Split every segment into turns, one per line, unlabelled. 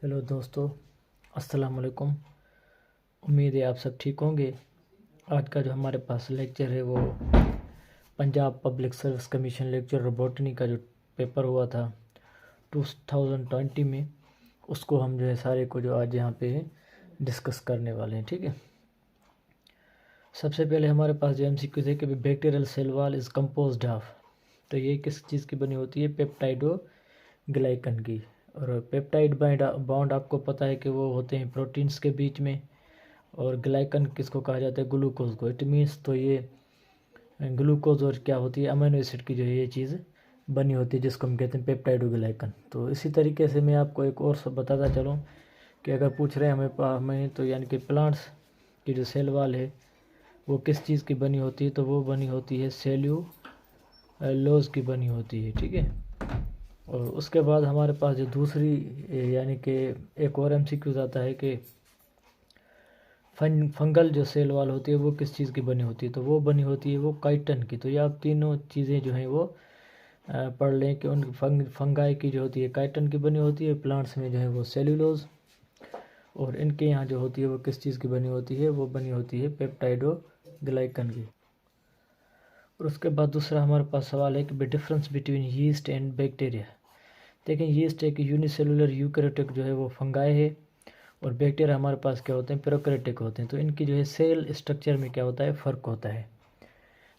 Hello दोस्तों, अस्सलाम वालेकुम। उम्मीद है आप सब ठीक होंगे। आज का जो हमारे पास लेक्चर है वो Punjab public service commission lecture botany का जो पेपर हुआ था 2020 में, उसको हम जो है सारे को जो आज यहाँ पे डिस्कस करने वाले हैं। ठीक है, सबसे पहले हमारे पास जो एमसीक्यू थे कि bacterial cell wall is composed of, तो ये किस चीज़ की बनी होती है? पेप्टाइडो ग्लाइकन की। और पेप्टाइड बॉन्ड आपको पता है कि वो होते हैं प्रोटीन्स के बीच में, और ग्लाइकन किसको कहा जाता है? ग्लूकोज को। इट मीन्स तो ये ग्लूकोज और क्या होती है, अमीनो एसिड की जो है ये चीज़ बनी होती है जिसको हम कहते हैं पेप्टाइडो ग्लाइकन। तो इसी तरीके से मैं आपको एक और सब बताता चलूँ कि अगर पूछ रहे हैं हमें तो यानी कि प्लांट्स की जो सेल वाल है वो किस चीज़ की बनी होती है, तो वो बनी होती है सेल्यूलोज की बनी होती है। ठीक है, और उसके बाद हमारे पास जो दूसरी यानी कि एक और एमसीक्यूज आता है कि फंगल जो सेल वाल होती है वो किस चीज़ की बनी होती है, तो वो बनी होती है वो काइटन की। तो ये आप तीनों चीज़ें जो हैं वो पढ़ लें कि उन फंगाई की जो होती है काइटन की बनी होती है, प्लांट्स में जो है वो सेल्यूलोज, और इनके यहाँ जो होती है वो किस चीज़ की बनी होती है? वो बनी होती है पेप्टाइडो ग्लाइकन की। और उसके बाद दूसरा हमारे पास सवाल है कि difference between yeast and bacteria. देखें, यीस्ट एक यूनिसेलुलर यूकैरियोटिक जो है वो फंगाई है, और बैक्टीरिया हमारे पास क्या होते हैं? प्रोकैरियोटिक होते हैं। तो इनकी जो है सेल स्ट्रक्चर में क्या होता है? फ़र्क होता है।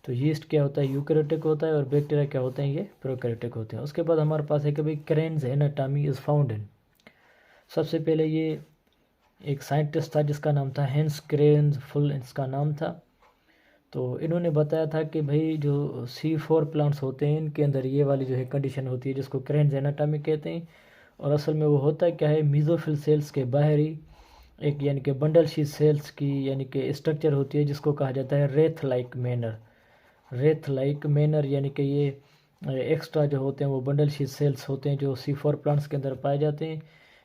तो यीस्ट क्या होता है? यूकैरियोटिक होता है, और बैक्टीरिया क्या होते हैं? ये प्रोकैरियोटिक होते हैं। उसके बाद हमारे पास है कि भाई cranes anatomy is found in. सबसे पहले ये एक साइंटिस्ट था जिसका नाम था हेंस क्रेन्स, फुल इसका नाम था। तो इन्होंने बताया था कि भाई जो C4 प्लांट्स होते हैं इनके अंदर ये वाली जो है कंडीशन होती है जिसको क्रेन्स एनाटॉमी कहते हैं। और असल में वो होता है क्या है? मीज़ोफिल सेल्स के बाहरी एक यानी कि बंडल शीट सेल्स की यानी कि स्ट्रक्चर होती है जिसको कहा जाता है Wraith like manner. Wraith like manner यानी कि ये एक्स्ट्रा जो होते हैं वो बंडल शीट सेल्स होते हैं जो C4 प्लांट्स के अंदर पाए जाते हैं,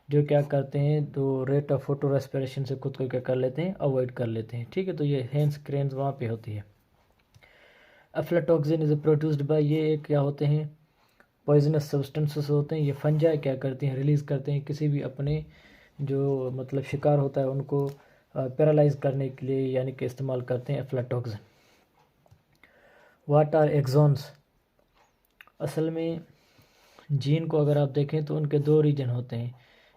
जो क्या करते हैं? तो रेट ऑफ फोटो रेस्पिरेशन से खुद को क्या कर लेते हैं? अवॉइड कर लेते हैं। ठीक है, तो ये हेंस क्रेन्स वहाँ पे होती है। अफ्लाटॉक्सिन इज प्रोड्यूस्ड बाय, ये एक क्या होते हैं? पॉइजनस सब्सटेंसेस होते हैं। ये फंजाई क्या करते हैं? रिलीज़ करते हैं किसी भी अपने जो मतलब शिकार होता है उनको पैरालाइज करने के लिए, यानी कि इस्तेमाल करते हैं अफ्लाटॉक्सिन। What are exons? असल में जीन को अगर आप देखें तो उनके दो रीजन होते हैं।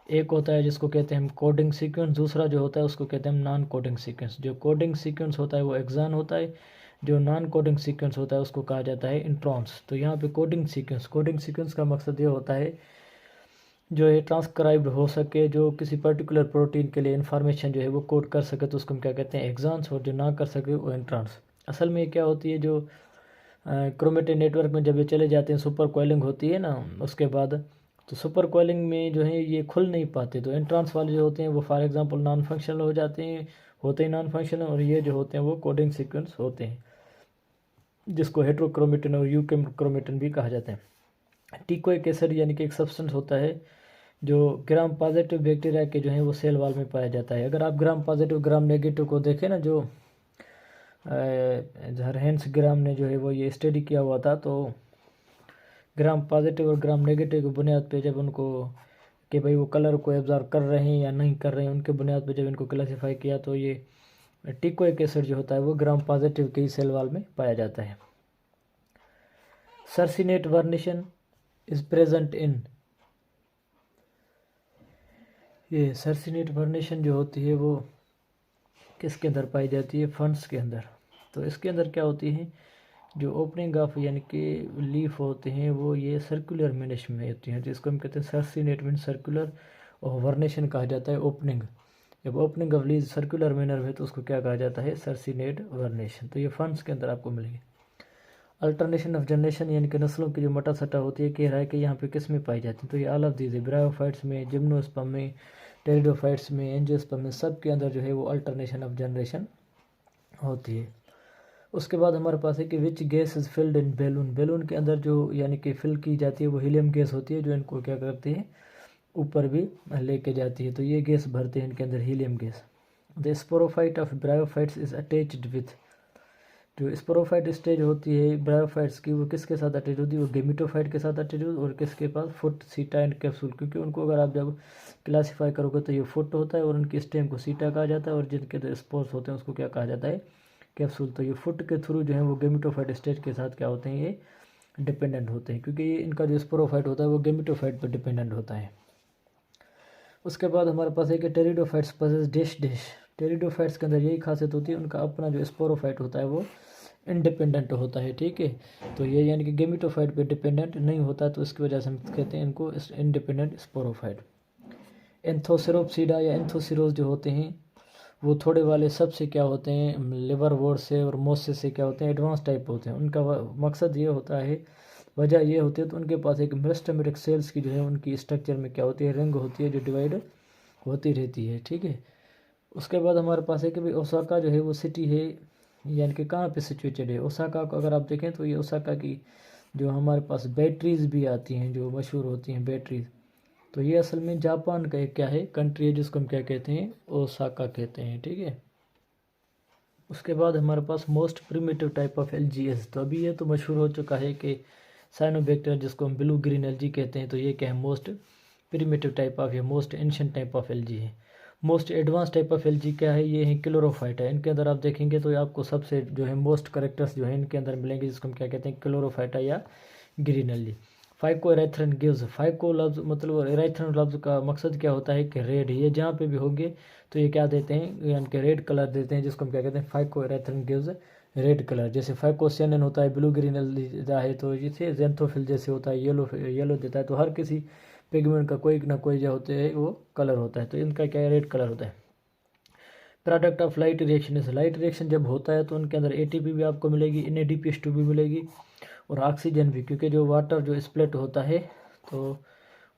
एक होता है जिसको कहते हैं हम कोडिंग सीक्वेंस, दूसरा जो होता है उसको कहते हैं हम नॉन कोडिंग सीक्वेंस। जो कोडिंग सीक्वेंस होता है वो एक्सॉन होता है, जो नॉन कोडिंग सीक्वेंस होता है उसको कहा जाता है इंट्रॉन्स। तो यहाँ पे कोडिंग सीक्वेंस का मकसद ये होता है जो है ट्रांसक्राइब्ड हो सके, जो किसी पर्टिकुलर प्रोटीन के लिए इन्फॉर्मेशन जो है वो कोड कर सके, तो उसको हम क्या कहते हैं? एक्सॉन्स। और जो ना कर सके वो इंट्रॉन्स। असल में क्या होती है, जो क्रोमेटिन नेटवर्क में जब ये चले जाते हैं सुपर कोइलिंग होती है ना उसके बाद, तो सुपर कोइलिंग में जो है ये खुल नहीं पाते। तो इंट्रांस वाले जो होते हैं वो फॉर एग्जांपल नॉन फंक्शनल हो जाते हैं, होते हैं नॉन फंक्शनल, और ये जो होते हैं वो कोडिंग सीक्वेंस होते हैं जिसको हेट्रोक्रोमेटिन और यूक्रोमेटिन भी कहा जाता है। टिकोइक एसिड यानी कि एक सब्सटेंस होता है जो ग्राम पॉजिटिव बैक्टीरिया के जो है वो सेल वाल में पाया जाता है। अगर आप ग्राम पॉजिटिव ग्राम नेगेटिव को देखें ना, जो हेंस ग्राम ने जो है वो ये स्टडी किया हुआ था, तो ग्राम पॉजिटिव और ग्राम नेगेटिव की बुनियाद पे जब उनको कि भाई वो कलर को एब्जॉर्ब कर रहे हैं या नहीं कर रहे हैं, उनके बुनियाद पे जब इनको क्लासीफाई किया तो ये टिकोइक एसिड जो होता है वो ग्राम पॉजिटिव के ही सेल वाल में पाया जाता है। सर्सिनेट वर्निशन इज प्रेजेंट इन, ये सर्सिनेट वर्निशन जो होती है वो किसके अंदर पाई जाती है? फंड्स के अंदर। तो इसके अंदर क्या होती है? जो ओपनिंग ऑफ यानी कि लीफ होते हैं वो ये सर्कुलर मैनिश में होती हैं, जिसको हम कहते हैं सर्सिनेट मीन सर्कुलर, और वर्नेशन कहा जाता है ओपनिंग। जब opening of leaf circular manner में तो उसको क्या कहा जाता है? Circinate vernation. तो ये फंड्स के अंदर आपको मिलेंगे। अल्टरनेशन ऑफ जनरेशन यानी कि नस्लों की जो मटा सटा होती है, कह रहा है कि यहाँ पे किस में पाई जाती है? तो ये ऑल ऑफ दीज है, ब्रायोफाइट्स में, जिम्नोस्पर्म में, टेरिडोफाइट्स में, एंजियोस्पर्म में, सब के अंदर जो है वो अल्टरनेशन ऑफ जनरेशन होती है। उसके बाद हमारे पास है कि which gas is filled in balloon, balloon के अंदर जो यानी कि फिल की जाती है वो हीलियम गैस होती है, जो इनको क्या करती है? ऊपर भी लेके जाती है। तो ये गैस भरते हैं इनके अंदर helium gas. The sporophyte of bryophytes is attached with जो स्पोरोफाइट स्टेज होती है ब्रायोफाइट्स की, वो किसके साथ अटैच होती है, वो गेमिटोफाइट के साथ अटैच होती है, और किसके पास फुट, सीटा एंड कैप्सूल, क्योंकि उनको अगर आप जब क्लासीफाई करोगे तो ये फुट होता है और उनकी स्टेम को सीटा कहा जाता है, और जिनके तो स्पोर्स होते हैं उसको क्या कहा जाता है, कैप्सूल। तो ये फुट के थ्रू जो है वो गेमिटोफाइट स्टेज के साथ क्या होते हैं, ये डिपेंडेंट होते हैं, क्योंकि इनका जो स्पोरोफाइट होता है वो गेमिटोफाइट पर डिपेंडेंट होता है। उसके बाद हमारे पास है कि pteridophytes possess dish dish. Pteridophytes के अंदर यही खासियत होती है, उनका अपना जो स्पोरोफाइट होता है वो इंडिपेंडेंट होता है, ठीक है। तो ये यानी कि गेमिटोफाइट पे डिपेंडेंट नहीं होता, तो इसकी वजह से हम कहते हैं इनको इंडिपेंडेंट स्पोरोफाइट। एंथोसिरोप्सिडा या एंथोसिरोज जो होते हैं वो थोड़े वाले सबसे क्या होते हैं, लिवर वोर से और मोसे से क्या होते हैं, एडवांस टाइप होते हैं। उनका मकसद ये होता है, वजह ये होती है, तो उनके पास एक मेरिस्टेमेटिक सेल्स की जो है उनकी स्ट्रक्चर में क्या होती है, रिंग होती है जो डिवाइड होती रहती है, ठीक है। उसके बाद हमारे पास है कि भाई ओसाका जो है वो सिटी है, यानी कि कहाँ पे सिचुएटेड है। ओसाका को अगर आप देखें तो ये ओसाका की जो हमारे पास बैटरीज भी आती हैं जो मशहूर होती हैं बैटरीज, तो ये असल में जापान का एक क्या है, कंट्री है, जिसको हम क्या कहते हैं, ओसाका कहते हैं, ठीक है। उसके बाद हमारे पास most primitive type of algae, तो अभी ये तो मशहूर हो चुका है कि साइनोबैक्टीरिया जिसको हम ब्लू ग्रीन एलजी कहते हैं, तो ये क्या है, मोस्ट प्रिमिटिव टाइप ऑफ या most ancient type of algae है। Most advance type of algae क्या है, ये है क्लोरोफाइट है। इनके अंदर आप देखेंगे तो आपको सबसे जो है मोस्ट करेक्टर्स जो है इनके अंदर मिलेंगे, जिसको हम क्या कहते हैं, क्लोरोफाइटा या green algae. Phycoerythrin gives, phyco लफ्ज मतलब एराथ्रन लफ्ज का मकसद क्या होता है कि रेड, ये जहाँ पे भी होंगे तो ये क्या देते हैं, यानी कि रेड कलर देते हैं, जिसको हम क्या कहते हैं, फाइको एराथ्रन गिव्स रेड कलर। जैसे फाइकोसियानिन होता है ब्लू ग्रीन देता है, तो जैसे जेंथोफिल जैसे होता है येलो देता है। तो हर किसी पिगमेंट का कोई ना कोई जो होते हैं वो कलर होता है, तो इनका क्या है, रेड कलर होता है। प्रोडक्ट ऑफ लाइट रिएक्शन, इस लाइट रिएक्शन जब होता है तो उनके अंदर एटीपी भी आपको मिलेगी, NADPH2 भी मिलेगी, और ऑक्सीजन भी, क्योंकि जो वाटर जो स्प्लिट होता है तो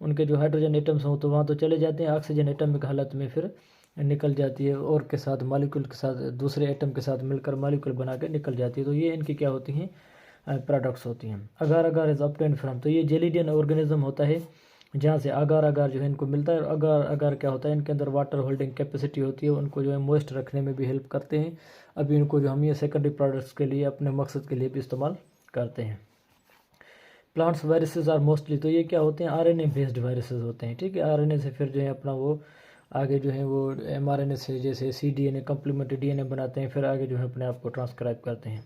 उनके जो हाइड्रोजन एटम्स हों तो वहाँ तो चले जाते हैं, ऑक्सीजन एटमिक हालत में फिर निकल जाती है, और के साथ मॉलिक्यूल के साथ दूसरे एटम के साथ मिलकर मॉलिक्यूल बना के निकल जाती है। तो ये इनकी क्या होती हैं, प्रोडक्ट्स होती हैं। अगार अगार इज ऑब्टेन्ड फ्रॉम, तो ये जेलिडियन ऑर्गेनिज्म होता है जहाँ से अगार अगार जो है इनको मिलता है। और अगार अगार क्या होता है, इनके अंदर वाटर होल्डिंग कैपेसिटी होती है, उनको जो है मॉइस्ट रखने में भी हेल्प करते हैं। अभी इनको जो हम ये सेकेंडरी प्रोडक्ट्स के लिए अपने मकसद के लिए भी इस्तेमाल करते हैं। प्लांट्स वायरसेस आर मोस्टली, तो ये क्या होते हैं, RNA बेस्ड वायरसेस होते हैं, ठीक है। RNA से फिर जो है अपना वो आगे जो है वो mRNA से जैसे cDNA कम्प्लीमेंट्री DNA बनाते हैं, फिर आगे जो है अपने आप को ट्रांसक्राइब करते हैं।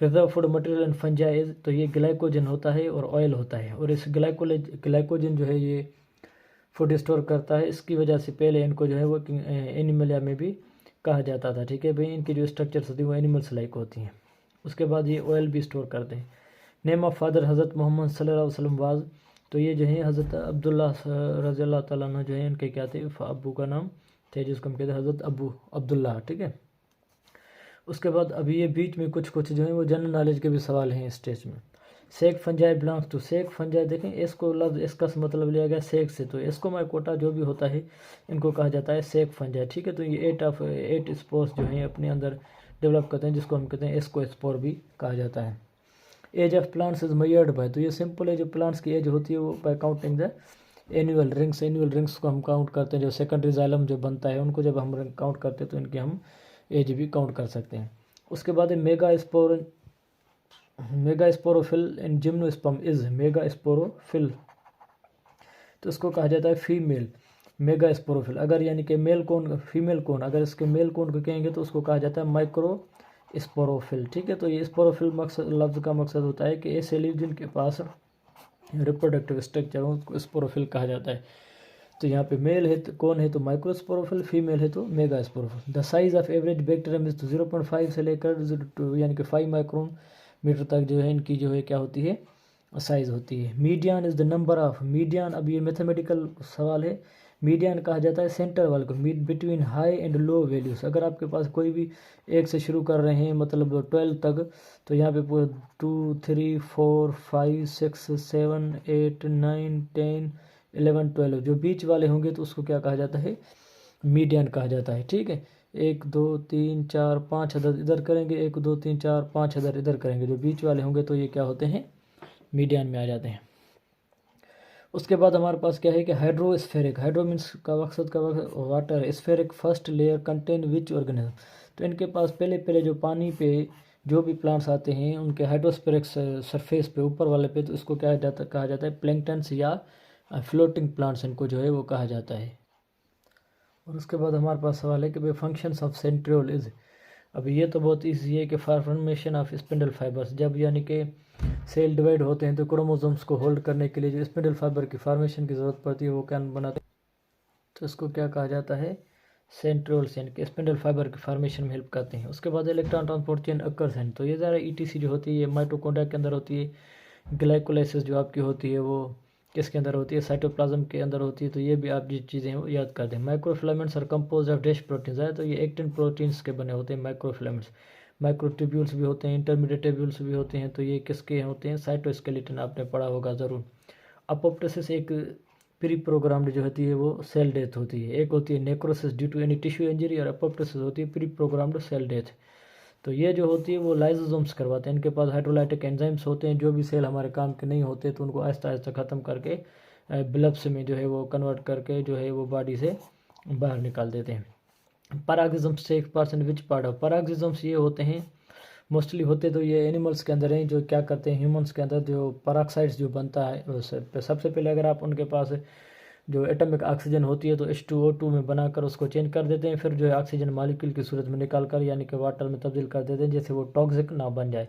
Reserve food material and fungi, तो ये ग्लाइकोजन होता है और ऑयल होता है, और इस ग्लाइकोजन जो है ये फूड स्टोर करता है। इसकी वजह से पहले इनको जो है वो एनिमलिया में भी कहा जाता था, ठीक है भाई। इनकी जो स्ट्रक्चर्स होती है वो एनिमल्स लाइक होती हैं। उसके बाद ये ऑयल भी स्टोर करते हैं। नेम ऑफ फादर हज़रत मोहम्मद सल्लल्लाहु अलैहि वसल्लम वाज, तो ये जो है हज़रत अब्दुल्ला रज़ी अल्लाह ताला अन्हु जो है इनके क्या थे, अबू का नाम थे जिसको हम कहते हैं हज़रत अबू अब्दुल्ला, ठीक है। उसके बाद अभी ये बीच में कुछ जो है वो जनरल नॉलेज के भी सवाल हैं इस स्टेज में। Sac fungi belongs to, sac fungi देखें इसको लफ्ज़ इसका मतलब लिया गया सेक से, तो इसको माइकोटा जो भी होता है इनको कहा जाता है सेक फंजाई, ठीक है। तो ये 8 स्पोर्स जो हैं अपने अंदर डेवलप करते हैं, जिसको हम कहते हैं एस्को स्पोर भी कहा जाता है। Age of plants is measured by, तो ये सिंपल है, जो प्लांट्स की एज होती है वो bye counting the annual rings को हम काउंट करते हैं। जो सेकेंडरी जाइलम जो बनता है उनको जब हम काउंट करते हैं तो इनकी हम एज भी काउंट कर सकते हैं। उसके बाद mega sporophyll in gymnosperm is mega sporophyll, तो इसको कहा जाता है फीमेल मेगा स्पोरोफिल। अगर यानी कि मेल कौन फीमेल कौन, अगर इसके मेल कौन को कहेंगे तो उसको कहा जाता है माइक्रो स्पोरोफिल, ठीक है। तो ये स्पोरोफिल मकसद लफ्ज़ का मकसद होता है कि ऐसे लिव जिनके पास रिप्रोडक्टिव स्ट्रक्चर हो उसको स्पोरोफिल कहा जाता है। तो यहाँ पे मेल है तो कौन है, तो माइक्रोस्पोरोफिल, फीमेल है तो mega sporophyll. The size of average bacterium is 0.5 से लेकर यानी कि 5 माइक्रोन मीटर तक जो है इनकी जो है क्या होती है, साइज होती है। Median is the number of, median अब ये मैथमेटिकल सवाल है। मीडियन कहा जाता है सेंटर वाले को, between high and low values. अगर आपके पास कोई भी एक से शुरू कर रहे हैं मतलब 12 तक, तो यहाँ पे 2 3 4 5 6 7 8 9 10 11 12 जो बीच वाले होंगे तो उसको क्या कहा जाता है, मीडियन कहा जाता है, ठीक है। 1 2 3 4 5 अदर इधर करेंगे, 1 2 3 4 5 अदर इधर करेंगे, जो बीच वाले होंगे तो ये क्या होते हैं, मीडियन में आ जाते हैं। उसके बाद हमारे पास क्या है कि हाइड्रोस्फेरिक, हाइड्रो मीन्स का मकसद का water, spheric first layer contain which organism, तो इनके पास पहले जो पानी पे जो भी प्लांट्स आते हैं उनके हाइड्रोस्फेरिक सरफेस पे ऊपर वाले पे, तो इसको क्या कहा जाता है प्लैंक्टन्स या फ्लोटिंग प्लांट्स इनको जो है वो कहा जाता है। और उसके बाद हमारे पास सवाल है कि भाई फंक्शंस ऑफ सेंट्रियोल इज, अब ये तो बहुत ईजी है कि फॉर्मेशन ऑफ स्पिंडल फाइबर्स, जब यानी कि सेल डिवाइड होते हैं तो क्रोमोसोम्स को होल्ड करने के लिए जो स्पिंडल फाइबर की फॉर्मेशन की ज़रूरत पड़ती है वो क्या बनाते हैं, तो इसको क्या कहा जाता है सेंट्रियोल्स, यानी कि स्पिंडल फाइबर की फॉर्मेशन में हेल्प करते हैं। उसके बाद इलेक्ट्रॉन ट्रांसपोर्ट चेन अकर्स हैं, तो ये ज़रा ईटीसी जो होती है ये माइटोकॉन्ड्रिया के अंदर होती है। ग्लाइकोलाइसिस जो आपकी होती है वो किसके अंदर होती है, साइटोप्लाज्म के अंदर होती है। तो ये भी आप जो चीज़ें हैं वो याद कर दें। Microfilaments are compose of dash proteins है, तो ये एक्टिन प्रोटीन्स के बने होते हैं माइक्रोफिलामेंट्स। माइक्रोट्यूब्यूल्स भी होते हैं, इंटरमीडिएट ट्यूब्यूल्स भी होते हैं, तो ये किसके होते हैं, साइटोस्केलेटन, आपने पढ़ा होगा ज़रूर। अपोप्टोसिस एक प्री प्रोग्राम्ड जो होती है वो सेल डेथ होती है। एक होती है necrosis due to any tissue injury, और अपोप्टोसिस होती है प्री प्रोग्राम्ड सेल डेथ। तो ये जो होती है वो लाइजोसोम्स करवाते हैं, इनके पास हाइड्रोलाइटिक एंजाइम्स होते हैं, जो भी सेल हमारे काम के नहीं होते तो उनको आहिस्ता आहिस्ता ख़त्म करके ब्लब्स में जो है वो कन्वर्ट करके जो है वो बॉडी से बाहर निकाल देते हैं। Paroxysms take part in which part of, paroxysms ये होते हैं मोस्टली होते तो ये एनिमल्स के अंदर हैं, जो क्या करते हैं ह्यूमंस के अंदर जो पेरोक्साइड्स जो बनता है सबसे पहले अगर आप उनके पास जो एटॉमिक ऑक्सीजन होती है तो H2O2 में बनाकर उसको चेंज कर देते हैं, फिर जो है ऑक्सीजन मॉलिक्यूल की सूरत में निकाल कर यानी कि वाटर में तब्दील कर देते हैं, जैसे वो टॉक्सिक ना बन जाए।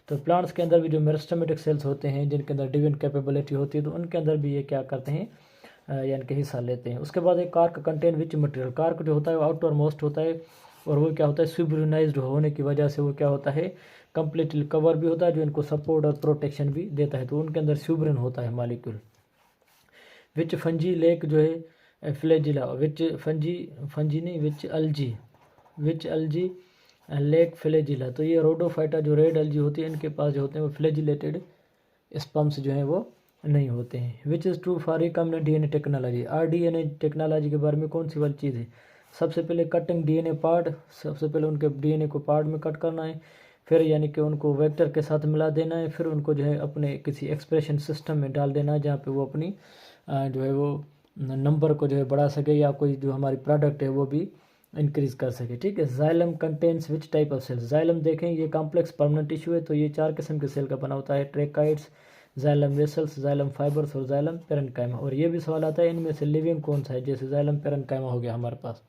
तो प्लांट्स के अंदर भी जो मेरिस्टेमेटिक सेल्स होते हैं जिनके अंदर डिविडेंड कैपेबिलिटी होती है, तो उनके अंदर भी ये क्या करते हैं यानी कि हिस्सा लेते हैं। उसके बाद एक cork contain which material, cork जो होता है वो आउटर मोस्ट होता है, और वो क्या होता है सुब्रिनाइज्ड होने की वजह से वो क्या होता है कम्प्लीटली कवर भी होता है, जो इनको सपोर्ट और प्रोटेक्शन भी देता है। तो उनके अंदर सुब्रिन होता है मॉलिक्यूल। विच फंजी लेक जो है फ्लैजिला, विच फंजी नहीं विच अलजी लेक फ्लैजिला, तो ये रोडोफाइटा जो रेड अलजी होती है इनके पास जो होते हैं वो फ्लैजिलेटेड स्पम्स जो हैं वो नहीं होते हैं। Which is true for recombinant DNA technology, rDNA technology के बारे में कौन सी वाली चीज़ है, सबसे पहले कटिंग डीएनए पार्ट, सबसे पहले उनके डीएनए को पार्ट में कट करना है, फिर यानी कि उनको वेक्टर के साथ मिला देना है, फिर उनको जो है अपने किसी एक्सप्रेशन सिस्टम में डाल देना है जहाँ पे वो अपनी जो है वो नंबर को जो है बढ़ा सके या कोई जो हमारी प्रोडक्ट है वो भी इंक्रीज कर सके। ठीक है। Xylem contains which type of cells, xylem देखें ये कॉम्प्लेक्स परमानेंट टिश्यू है, तो ये 4 किस्म के सेल का बना होता है, ट्रेकाइड्स, जाइलम वेसल्स, जाइलम फाइबर्स और जाइलम पेरेन्काइमा। और ये भी सवाल आता है इनमें से लिविंग कौन सा है, जैसे जाइलम पेरेन्काइमा हो गया हमारे पास।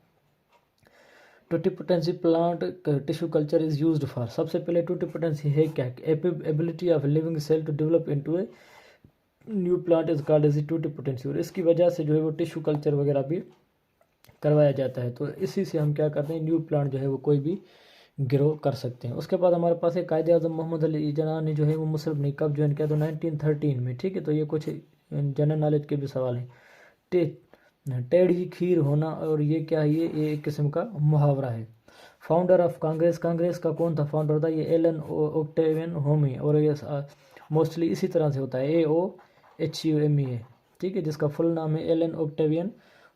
Totipotency plant tissue culture is used for, सबसे पहले टोटिपोटेंसी है क्या, ability of living cell to develop into a new plant is called as totipotency, और इसकी वजह से जो है वो टिश्यू कल्चर वगैरह भी करवाया जाता है। तो इसी से हम क्या करते हैं न्यू प्लांट जो है वो कोई भी ग्रो कर सकते हैं। उसके बाद हमारे पास एक कायदे आज़म मोहम्मद अली जना ने जो है वो मुस्लिम लीग कब ज्वाइन किया, तो 1913 में। ठीक है। तो ये कुछ जनरल नॉलेज के भी सवाल हैं। टेढ़ी खीर होना, और ये क्या है, ये एक किस्म का मुहावरा है। फाउंडर ऑफ कांग्रेस, कांग्रेस का कौन था फाउंडर था, ये एलन ओक्टेवियन होमी, और ये मोस्टली इसी तरह से होता है AOHUME। ठीक है। जिसका फुल नाम है एलन ओक्टेवियन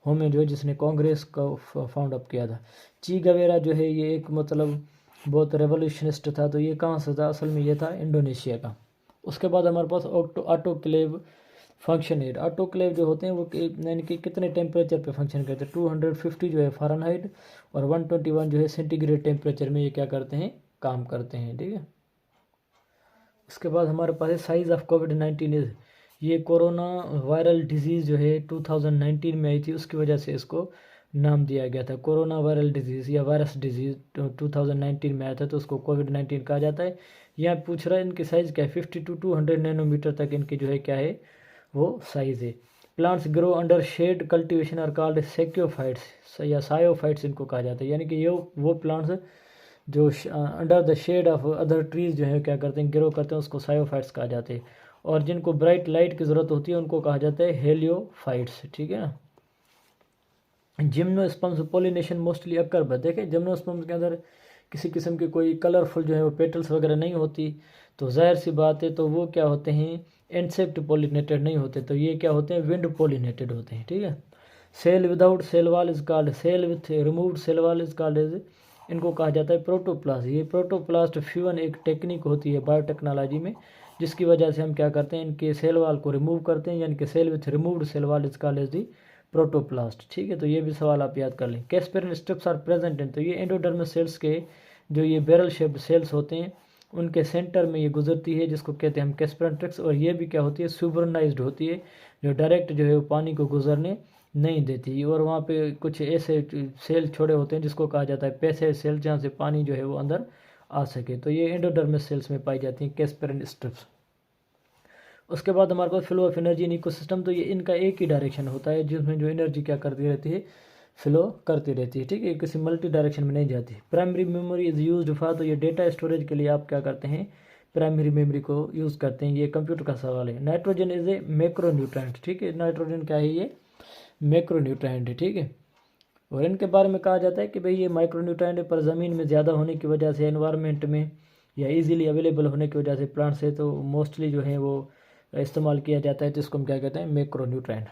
होमे, जो है जिसने कांग्रेस का फाउंड अप किया था। ची गवेरा जो है ये एक मतलब बहुत रेवोल्यूशनिस्ट था, तो ये कहाँ से था, असल में ये था इंडोनेशिया का। उसके बाद हमारे पास ऑटोक्लेव फंक्शन है। ऑटोक्लेव जो होते हैं वो यानी कि कितने टेम्परेचर पे फंक्शन करते हैं, 250 जो है फ़ारेनहाइट और 121 जो है सेंटीग्रेड टेम्परेचर में ये क्या करते हैं, काम करते हैं। ठीक है। उसके बाद हमारे पास है साइज ऑफ कोविड-19 इज, ये कोरोना वायरल डिजीज़ जो है 2019 में आई थी, उसकी वजह से इसको नाम दिया गया था। कोरोना वायरल डिजीज़ या वायरस डिजीज़ 2019 में आया था, तो उसको कोविड-19 कहा जाता है। यहाँ पूछ रहा है इनकी साइज़ क्या है, 50 to 200 नैनोमीटर तक इनकी जो है क्या है वो साइज़ है। Plants grow under shade cultivation are called sciophytes या सायोफाइट्स इनको कहा जाता है, यानी कि ये वो प्लांट्स जो under the shade of other trees जो है क्या करते हैं, ग्रो करते हैं, उसको सायोफाइट्स कहा जाते हैं। और जिनको ब्राइट लाइट की ज़रूरत होती है उनको कहा जाता है हेलियोफाइट्स। ठीक है ना। जिम्नोस्पर्म्स पोलिनेशन मोस्टली अक्कर पर, देखें जिम्नोस्पर्म्स के अंदर किसी किस्म की कोई कलरफुल जो है वो पेटल्स वगैरह नहीं होती, तो जाहिर सी बात है तो वो क्या होते हैं इंसेक्ट पोलिनेटेड नहीं होते, तो ये क्या होते हैं विंड पोलिनेटेड होते हैं। ठीक है। Cell without cell wall is called, cell with removed cell wall is called as, इनको कहा जाता है प्रोटोप्लास्ट। ये प्रोटोप्लास्ट फ्यूजन एक टेक्निक होती है बायोटेक्नोलॉजी में, जिसकी वजह से हम क्या करते हैं इनके सेल वाल को रिमूव करते हैं, यानी कि cell with removed cell wall is called as the protoplast. ठीक है। तो ये भी सवाल आप याद कर लें। कैस्पेरिन स्ट्रिप्स आर प्रेजेंट इन, तो ये एंडोडर्मिस सेल्स के जो ये बैरल शेप्ड सेल्स होते हैं उनके सेंटर में ये गुजरती है, जिसको कहते हैं हम कैस्पेरेंट्रिक्स। और ये भी क्या होती है, सुपरनाइज्ड होती है, जो डायरेक्ट जो है वो पानी को गुजरने नहीं देती। और वहाँ पे कुछ ऐसे सेल छोड़े होते हैं जिसको कहा जाता है पैसेज सेल, जहाँ से पानी जो है वो अंदर आ सके। तो ये एंडोडर्मिस सेल्स में पाई जाती हैं कैस्पेरेंट स्ट्रिप्स। उसके बाद हमारे पास flow of energy in ecosystem. तो ये इनका एक ही डायरेक्शन होता है, जिसमें जो एनर्जी क्या करती रहती है, फ्लो करती रहती है, ठीक है, किसी मल्टी डायरेक्शन में नहीं जाती। Primary memory is used for, तो ये डेटा स्टोरेज के लिए आप क्या करते हैं, प्राइमरी मेमोरी को यूज़ करते हैं। ये कंप्यूटर का सवाल है। नाइट्रोजन इज ए मैक्रोन्यूट्रेंट, ठीक है, नाइट्रोजन क्या है, ये मैक्रोन्यूट्रेंट है, ठीक है। और इनके बारे में कहा जाता है कि भाई ये माइक्रोन्यूट्रेंट पर ज़मीन में ज़्यादा होने की वजह से, एनवायरनमेंट में या इजीली अवेलेबल होने की वजह से प्लांट से तो मोस्टली जो है वो इस्तेमाल किया जाता है, जिसको हम क्या कहते हैं, मैक्रोन्यूट्रेंट।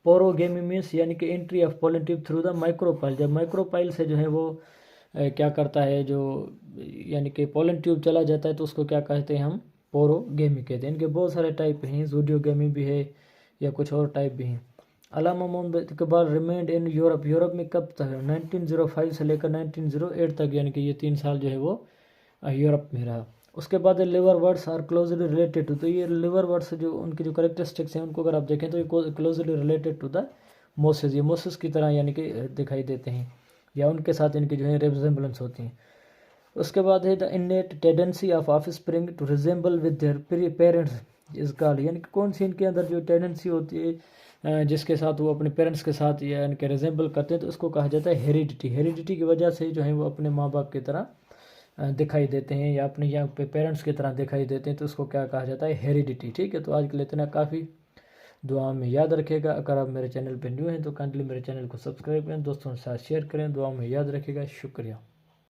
पोरोगेमी मीन्स यानी कि entry of pollen tube through the micropyle. जब माइक्रोपाइल से जो है वो क्या करता है, जो यानी कि पोलन ट्यूब चला जाता है, तो उसको क्या कहते हैं हम, पोरोगेमी कहते हैं। इनके बहुत सारे टाइप हैं, ज़ूडियोगेमी भी है या कुछ और टाइप भी हैं। अलामा मोहम्मद के बाद रिमेंड इन यूरोप। यूरोप में कब तक, 1905 से लेकर 1908 तक, यानी कि ये 3 साल जो है वो यूरोप में रहा। उसके बाद liverworts are closely related to, तो ये लिवर वर्ड्स जो उनकी जो करेक्टरिस्टिक्स हैं उनको अगर आप देखें तो ये closely related to the mosses, ये मोसेस की तरह यानी कि दिखाई देते हैं, या उनके साथ इनकी जो है रिजेंबलेंस होती हैं। उसके बाद है the innate tendency of offspring to resemble with their parents is called, यानी कि कौन सी इनके अंदर जो टेंडेंसी होती है जिसके साथ वो अपने पेरेंट्स के साथ या इनके रिजेंबल करते हैं, तो उसको कहा जाता है हेरिडिटी। हेरिडिटी की वजह से जो है वो अपने माँ बाप की तरह दिखाई देते हैं, या अपने यहाँ पे पेरेंट्स की तरह दिखाई देते हैं, तो उसको क्या कहा जाता है, हेरिडिटी, ठीक है। तो आज के लिए इतना काफ़ी, दुआ में याद रखिएगा। अगर आप मेरे चैनल पे न्यू हैं तो काइंडली मेरे चैनल को सब्सक्राइब करें, दोस्तों के साथ शेयर करें, दुआ में याद रखिएगा। शुक्रिया।